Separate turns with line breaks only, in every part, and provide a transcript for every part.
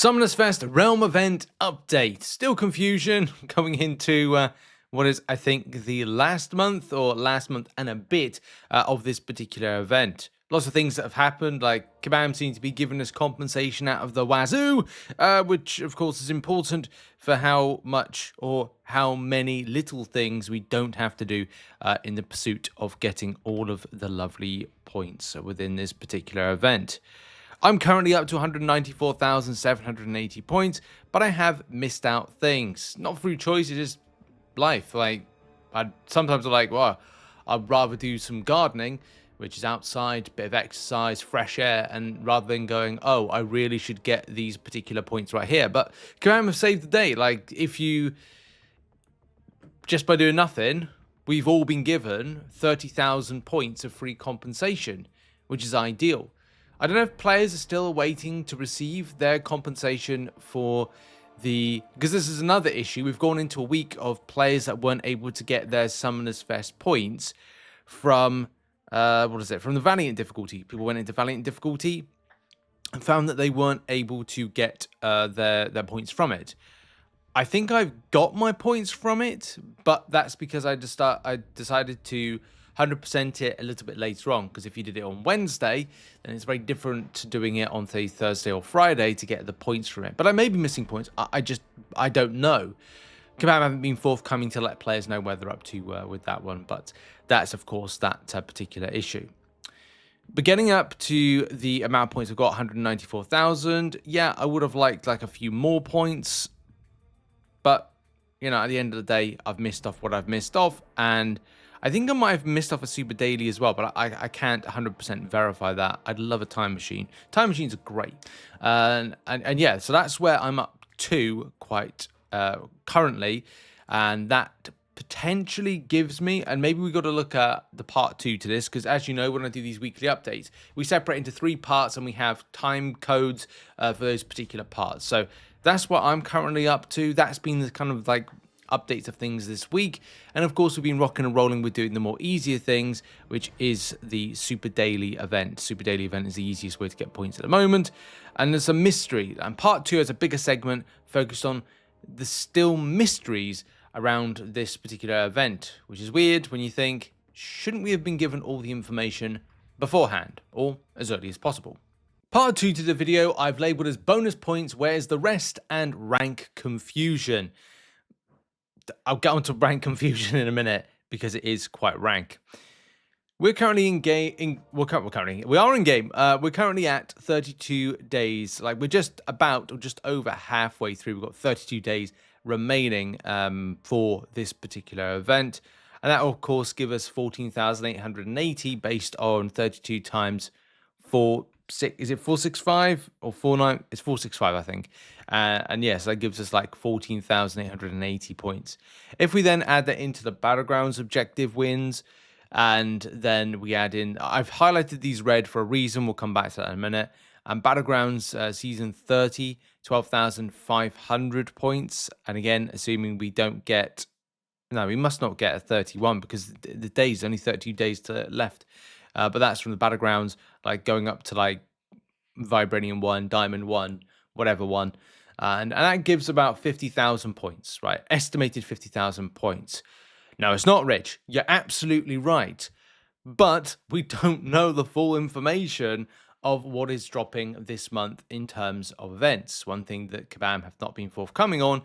Summoners Fest Realm Event Update. Still confusion going into what is, I think, the last month and a bit of this particular event. Lots of things that have happened, like Kabam seems to be giving us compensation out of the wazoo, which of course is important for how much or how many little things we don't have to do in the pursuit of getting all of the lovely points within this particular event. I'm currently up to 194,780 points, but I have missed out things. Not through choice, it's just life. Like, sometimes I'm like, well, I'd rather do some gardening, which is outside, bit of exercise, fresh air, and rather than going, oh, I really should get these particular points right here. But Kabam have saved the day. Like, if you, just by doing nothing, we've all been given 30,000 points of free compensation, which is ideal. I don't know if players are still waiting to receive their compensation for the... Because this is another issue. We've gone into a week of players that weren't able to get their Summoners Fest points from... From the Valiant difficulty. People went into Valiant difficulty and found that they weren't able to get their points from it. I think I've got my points from it, but that's because I decided to 100% it a little bit later on, because if you did it on Wednesday, then it's very different to doing it on, say, Thursday or Friday to get the points from it. But I may be missing points. I don't know. Kabam haven't been forthcoming to let players know where they're up to with that one, but that's, of course, that particular issue. But getting up to the amount of points I've got, 194,000, yeah, I would have liked like a few more points, but, you know, at the end of the day, I've missed off what I've missed off, and I think I might have missed off a Super Daily as well, but I can't 100% verify that. I'd love a time machine. Time machines are great. And yeah, so that's where I'm up to quite currently. And that potentially gives me, and maybe we got to look at the part 2 to this, because as you know, when I do these weekly updates, we separate into 3 parts and we have time codes for those particular parts. So that's what I'm currently up to. That's been the kind of like updates of things this week, and of course we've been rocking and rolling with doing the more easier things, which is the Super Daily event. Super Daily event is the easiest way to get points at the moment, and there's a mystery, and part 2 has a bigger segment focused on the still mysteries around this particular event, which is weird when you think, shouldn't we have been given all the information beforehand or as early as possible? Part 2 to the video I've labeled as bonus points, where's the rest, and rank confusion. I'll get onto rank confusion in a minute because it is quite rank. We're currently in game. We are in game. We're currently at 32 days. Like, we're just about or just over halfway through. We've got 32 days remaining for this particular event, and that will of course give us 14,880 based on 32 times 4. Is it 465 or 49? It's 465, I think. And yes, that gives us like 14,880 points. If we then add that into the Battlegrounds objective wins, and then we add in, I've highlighted these red for a reason. We'll come back to that in a minute. And Battlegrounds season 30, 12,500 points. And again, assuming we don't get, no, we must not get a 31 because the days, only 32 days left. But that's from the Battlegrounds, like going up to like Vibranium 1, Diamond 1, whatever one. And that gives about 50,000 points, right? Estimated 50,000 points. Now, it's not rich. You're absolutely right. But we don't know the full information of what is dropping this month in terms of events. One thing that Kabam have not been forthcoming on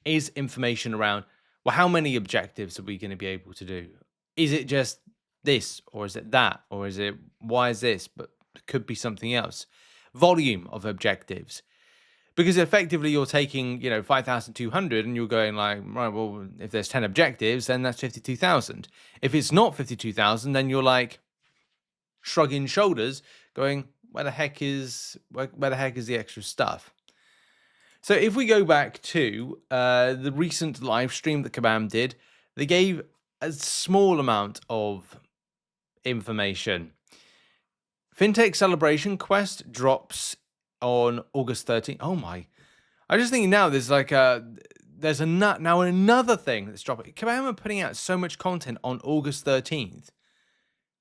is information around, well, how many objectives are we going to be able to do? Is it just this, or is it that, or is it why is this, but it could be something else? Volume of objectives, because effectively you're taking, you know, 5,200 and you're going like, right, well, if there's 10 objectives, then that's 52,000. If it's not 52,000, then you're like shrugging shoulders going, where the heck is the extra stuff? So if we go back to the recent live stream that Kabam did, they gave a small amount of information. Fintech Celebration Quest drops on August 13th. Oh my. I'm just thinking now there's like another thing that's dropping. Kabam are putting out so much content on August 13th.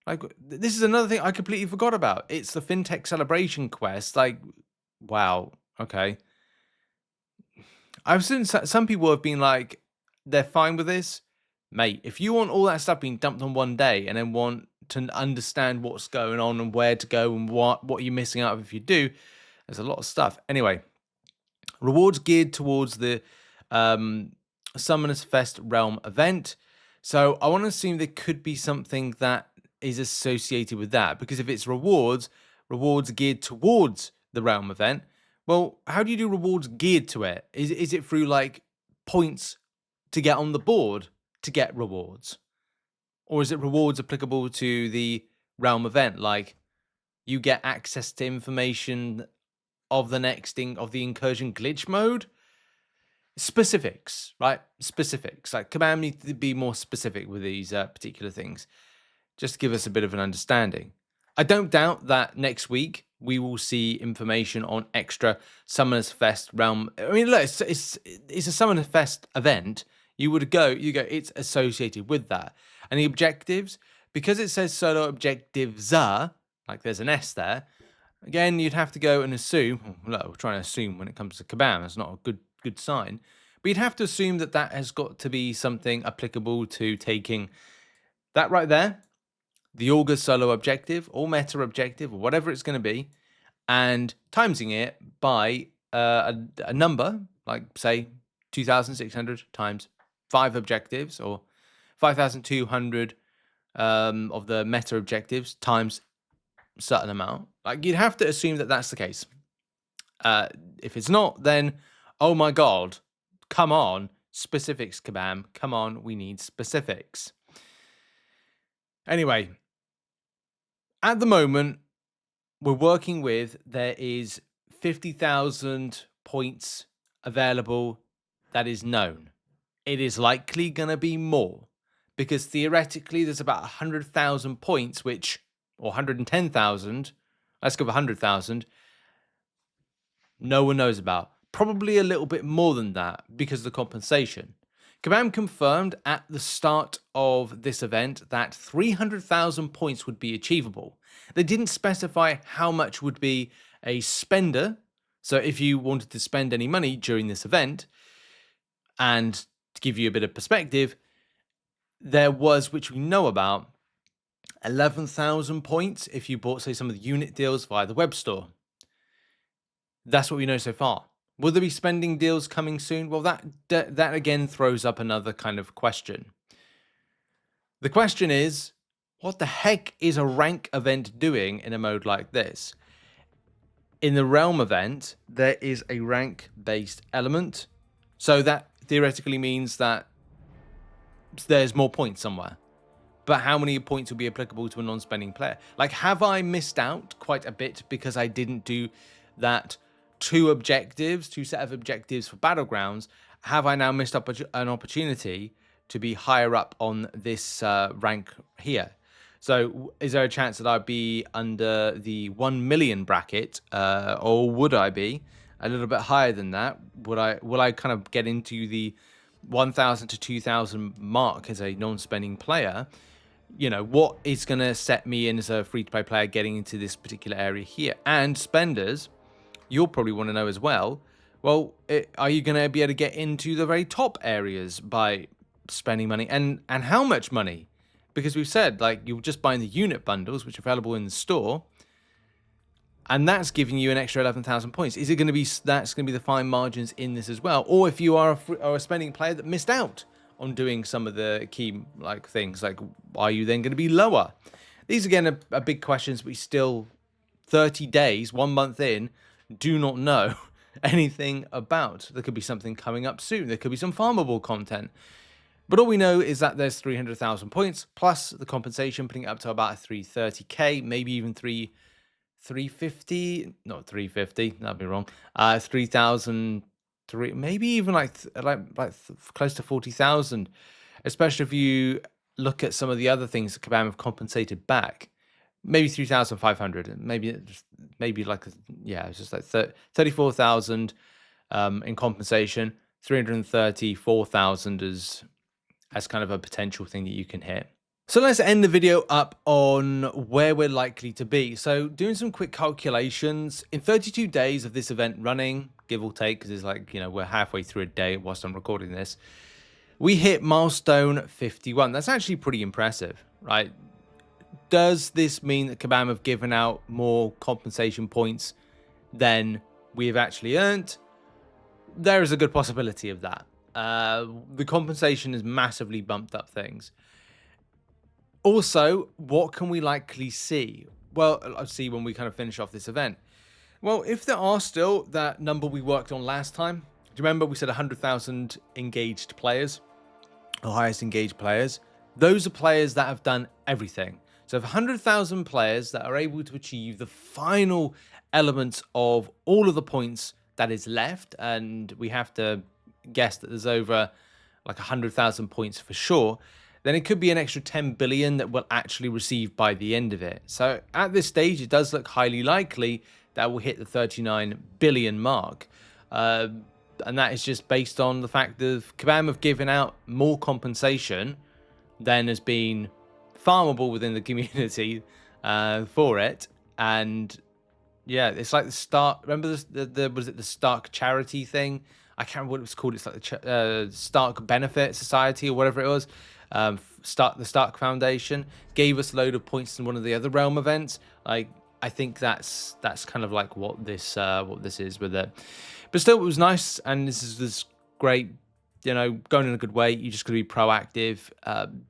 Like, this is another thing I completely forgot about. It's the Fintech Celebration Quest. Like, wow. Okay. I've seen some people have been like, they're fine with this. Mate, if you want all that stuff being dumped on one day and then want to understand what's going on and where to go and what you're missing out if you do, there's a lot of stuff. Anyway, rewards geared towards the Summoners Fest Realm event. So I want to assume there could be something that is associated with that, because if it's rewards geared towards the Realm event, well, how do you do rewards geared to it? Is it through like points to get on the board to get rewards? Or is it rewards applicable to the Realm event? Like you get access to information of the next thing of the incursion glitch mode? Specifics, right? Specifics. Like command needs to be more specific with these particular things. Just to give us a bit of an understanding. I don't doubt that next week we will see information on extra Summoners Fest Realm. I mean, look, it's a Summoners Fest event. You go, it's associated with that. And the objectives, because it says solo objectives are, like there's an S there, again, you'd have to go and assume, well, we're trying to assume when it comes to Kabam, that's not a good sign. But you'd have to assume that that has got to be something applicable to taking that right there, the Augur solo objective or meta objective or whatever it's going to be, and timesing it by a number, like say 2,600 times 5 objectives, or 5,200 of the meta objectives times a certain amount. Like you'd have to assume that that's the case. If it's not, then oh my god, come on, specifics, Kabam, come on, we need specifics. Anyway, at the moment, we're working with, there is 50,000 points available that is known. It is likely going to be more, because theoretically there's about 100,000 points, or 110,000, let's go with 100,000, no one knows about. Probably a little bit more than that because of the compensation. Kabam confirmed at the start of this event that 300,000 points would be achievable. They didn't specify how much would be a spender. So if you wanted to spend any money during this event, and to give you a bit of perspective, there was, which we know about, 11,000 points if you bought, say, some of the unit deals via the web store. That's what we know so far. Will there be spending deals coming soon? Well, that again throws up another kind of question. The question is, what the heck is a rank event doing in a mode like this? In the Realm event, there is a rank-based element. So that theoretically means that there's more points somewhere. But how many points will be applicable to a non-spending player? Like, have I missed out quite a bit because I didn't do that two set of objectives for Battlegrounds? Have I now missed up an opportunity to be higher up on this rank here? So is there a chance that I'd be under the 1 million bracket, or would I be a little bit higher than that? Will I kind of get into the 1,000 to 2,000 mark as a non-spending player? You know, what is going to set me in as a free-to-play player getting into this particular area here? And spenders, you'll probably want to know as well, well, are you going to be able to get into the very top areas by spending money? And how much money? Because we've said, like, you're just buying the unit bundles, which are available in the store, and that's giving you an extra 11,000 points. Is it going to be, that's going to be the fine margins in this as well? Or if you are a spending player that missed out on doing some of the key things, like, are you then going to be lower? These again are big questions. We still 30 days, 1 month in, do not know anything about. There could be something coming up soon. There could be some farmable content. But all we know is that there's 300,000 points plus the compensation, putting it up to about 330k, maybe even 350, not 350, that'd be wrong. 3,000, maybe even like close to 40,000, especially if you look at some of the other things that Kabam have compensated back. Maybe 3,500, maybe like, yeah, it's just like 34,000 in compensation, 334,000 as kind of a potential thing that you can hit. So let's end the video up on where we're likely to be. So doing some quick calculations, in 32 days of this event running, give or take, because it's like, we're halfway through a day whilst I'm recording this. We hit milestone 51. That's actually pretty impressive, right? Does this mean that Kabam have given out more compensation points than we've actually earned? There is a good possibility of that. The compensation has massively bumped up things. Also, what can we likely see? Well, I'll see when we kind of finish off this event. Well, if there are still that number we worked on last time, do you remember we said 100,000 engaged players, or highest engaged players? Those are players that have done everything. So if 100,000 players that are able to achieve the final elements of all of the points that is left, and we have to guess that there's over like 100,000 points for sure, then it could be an extra 10 billion that we'll actually receive by the end of it. So at this stage, it does look highly likely that we'll hit the 39 billion mark. And that is just based on the fact that Kabam have given out more compensation than has been farmable within the community for it. And yeah, it's like the Stark. Remember was it the Stark charity thing? I can't remember what it was called. It's like the Stark Benefit Society or whatever it was. The Stark Foundation gave us a load of points in one of the other Realm events. Like, I think that's kind of like what this is with it. But still, it was nice, and this is great. Going in a good way. You just got to be proactive.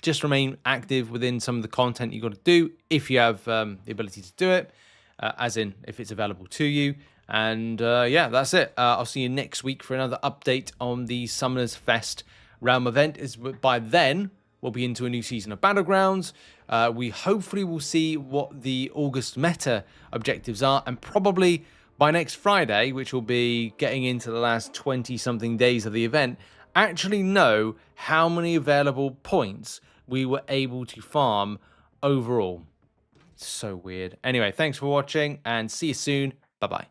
Just remain active within some of the content you got to do if you have the ability to do it. As in, if it's available to you. And yeah, that's it. I'll see you next week for another update on the Summoners Fest Realm event. By then, we'll be into a new season of Battlegrounds. We hopefully will see what the August meta objectives are, and probably by next Friday, which will be getting into the last 20-something days of the event, actually know how many available points we were able to farm overall. So weird. Anyway, thanks for watching, and see you soon. Bye-bye.